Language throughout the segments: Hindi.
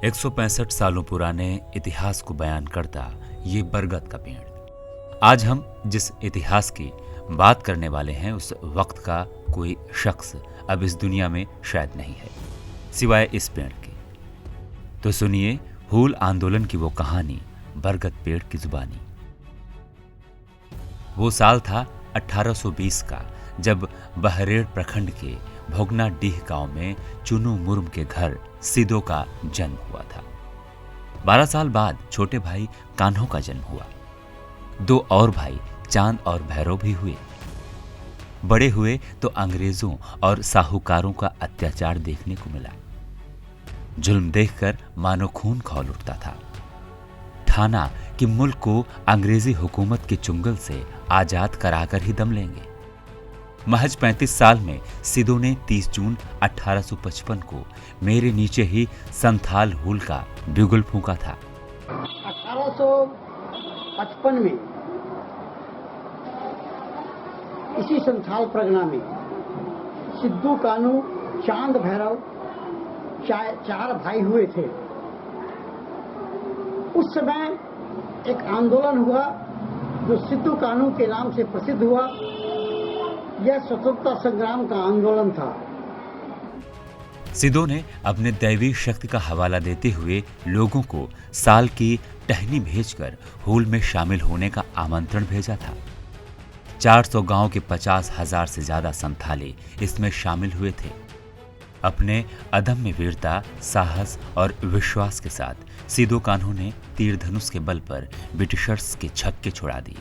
165 सालों पुराने इतिहास को बयान करता ये बरगद का पेड़। आज हम जिस इतिहास की बात करने वाले हैं उस वक्त का कोई शख्स अब इस दुनिया में शायद नहीं है सिवाय इस पेड़ के। तो सुनिए हूल आंदोलन की वो कहानी, बरगद पेड़ की जुबानी। वो साल था 1820 का, जब बहरेड़ प्रखंड के भोगना डीह गांव में चुनू मुर्म के घर सिदो का जन्म हुआ था। 12 साल बाद छोटे भाई कान्हों का जन्म हुआ। 2 और भाई चांद और भैरव भी हुए। बड़े हुए तो अंग्रेजों और साहूकारों का अत्याचार देखने को मिला। जुल्म देखकर मानो खून खौल उठता था। ठाना कि मुल्क को अंग्रेजी हुकूमत के चुंगल से आजाद कराकर ही दम लेंगे। महज 35 साल में सिदो ने 30 जून 1855 को मेरे नीचे ही संथाल हूल का बिगुल फूंका था। 1855 में इसी संथाल परगना में सिद्धू कानू चांद भैरव 4 भाई हुए थे। उस समय एक आंदोलन हुआ जो सिद्धू कानू के नाम से प्रसिद्ध हुआ। यह स्वतंत्रता संग्राम का आंदोलन था। सिदो ने अपने दैवी शक्ति का हवाला देते हुए लोगों को साल की टहनी भेजकर हूल में शामिल होने का आमंत्रण भेजा था। 400 गांव के 50,000 से ज्यादा संथाली इसमें शामिल हुए थे। अपने अदम्य वीरता, साहस और विश्वास के साथ सिदो कान्हू ने तीर धनुष के बल पर ब्रिटिशर्स के छक्के छुड़ा दिए।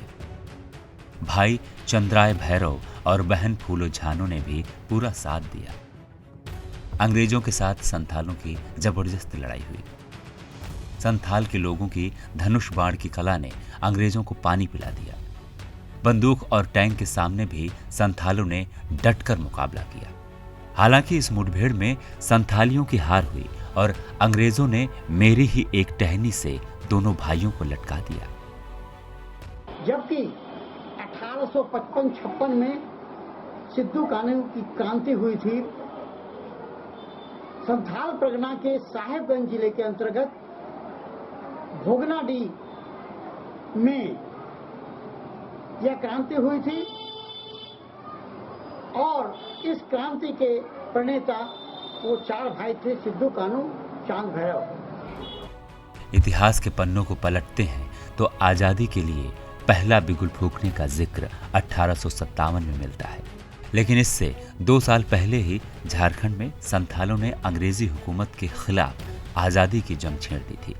भाई चंद्राय भैरव और बहन फूलो झानो ने भी पूरा साथ दिया। अंग्रेजों के साथ संथालों की जबरदस्त लड़ाई हुई। संथाल के लोगों की धनुष बाण की कला ने अंग्रेजों को पानी पिला दिया। बंदूक और टैंक के सामने भी संथालों ने डटकर मुकाबला किया। हालांकि इस मुठभेड़ में संथालियों की हार हुई और अंग्रेजों ने मेरी ही एक टहनी से दोनों भाइयों को लटका दिया। जबकि 1855-56 में सिद्धू कानू की क्रांति हुई थी। संथाल परगना के साहेबगंज जिले के अंतर्गत भोगनाडीह में यह क्रांति हुई थी और इस क्रांति के प्रणेता वो 4 भाई थे, सिद्धू कानू चांद भैरव। इतिहास के पन्नों को पलटते हैं तो आजादी के लिए पहला बिगुल फूंकने का जिक्र 1857 में मिलता है। लेकिन इससे 2 साल पहले ही झारखंड में संथालों ने अंग्रेजी हुकूमत के खिलाफ आजादी की जंग छेड़ दी थी।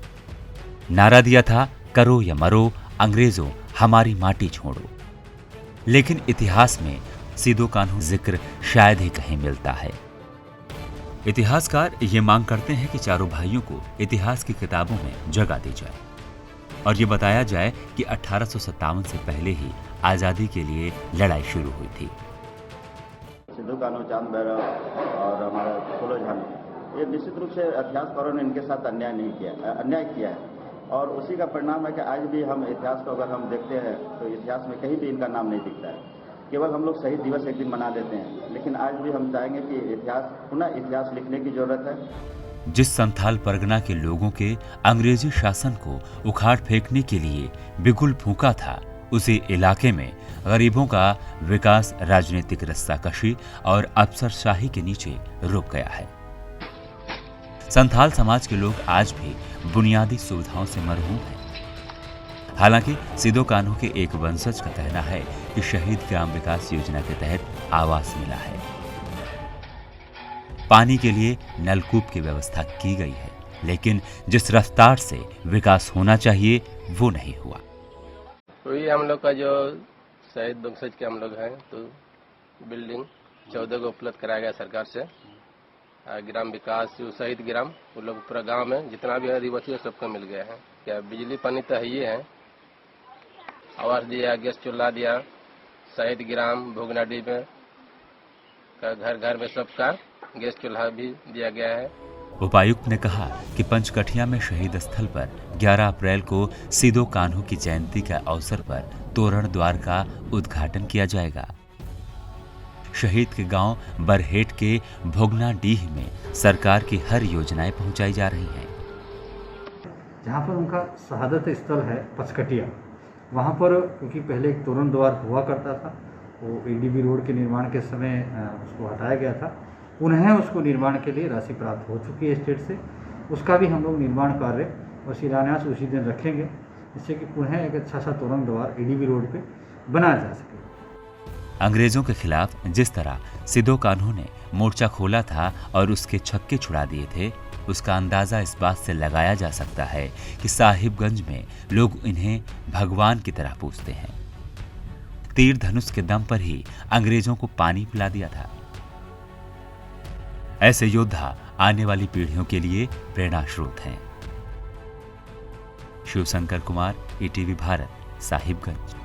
नारा दिया था, करो या मरो अंग्रेजों हमारी माटी छोड़ो। लेकिन इतिहास में सिदो कान्हू जिक्र शायद ही कहीं मिलता है। इतिहासकार ये मांग करते हैं कि चारों भाइयों को इतिहास की किताबों में जगह दी जाए और ये बताया जाए कि 1857 से पहले ही आजादी के लिए लड़ाई शुरू हुई थी। सिद्धू कान्हू चांद भैरव और हमारा फूलो झानो, ये निश्चित रूप से इतिहासकारों ने इनके साथ अन्याय किया है और उसी का परिणाम है कि आज भी हम इतिहास को अगर हम देखते हैं तो इतिहास में कहीं भी इनका नाम नहीं दिखता है। केवल हम लोग शहीद दिवस एक दिन मना लेते हैं, लेकिन आज भी हम चाहेंगे कि पुनः इतिहास लिखने की जरूरत है। जिस संथाल परगना के लोगों के अंग्रेजी शासन को उखाड़ फेंकने के लिए बिगुल फूंका था, उसी इलाके में गरीबों का विकास राजनीतिक रस्साकशी और अफसरशाही के नीचे रुक गया है। संथाल समाज के लोग आज भी बुनियादी सुविधाओं से महरूम हैं। हालांकि सिदो कान्हू के एक वंशज का कहना है कि शहीद ग्राम विकास योजना के तहत आवास मिला है। पानी के लिए नलकूप की व्यवस्था की गई है, लेकिन जिस रफ्तार से विकास होना चाहिए वो नहीं हुआ। तो ये हम लोग का जो शहीद वंशज के हम लोग हैं तो बिल्डिंग 14 को उपलब्ध कराया गया सरकार से। ग्राम विकास जो शहीद ग्राम वो लोग पूरा गांव में जितना भी आदिवासी है सबको मिल गया है। क्या बिजली पानी तो ही है, आवास दिया, गैस चूल्हा दिया। शहीद ग्राम भोगनाडीह में का घर में सबका गैस चूल्हा भी दिया गया है। उपायुक्त ने कहा कि पंचकठिया में शहीद स्थल पर 11 अप्रैल को सिदो कान्हू की जयंती के अवसर पर तोरण द्वार का उद्घाटन किया जाएगा। शहीद के गांव बरहेट के भोगनाडीह में सरकार की हर योजनाएं पहुंचाई जा रही हैं। जहाँ पर उनका शहादत स्थल है पचकटिया, वहाँ पर क्योंकि पहले एक तोरण द्वार हुआ करता था, वो एडीबी रोड के निर्माण के समय उसको हटाया गया था। पुनः उसको निर्माण के लिए राशि प्राप्त हो चुकी है स्टेट से, उसका भी हम लोग निर्माण कार्य और शिलान्यास उसी दिन रखेंगे, जिससे कि पुनः एक अच्छा सा तोरण द्वार एडीबी रोड पे बनाया जा सके। अंग्रेजों के खिलाफ जिस तरह सिदो कान्हू ने मोर्चा खोला था और उसके छक्के छुड़ा दिए थे, उसका अंदाजा इस बात से लगाया जा सकता है कि साहिबगंज में लोग इन्हें भगवान की तरह पूजते हैं। तीर धनुष के दम पर ही अंग्रेजों को पानी पिला दिया था। ऐसे योद्धा आने वाली पीढ़ियों के लिए प्रेरणा स्रोत हैं। शिवशंकर कुमार, ईटीवी भारत, साहिबगंज।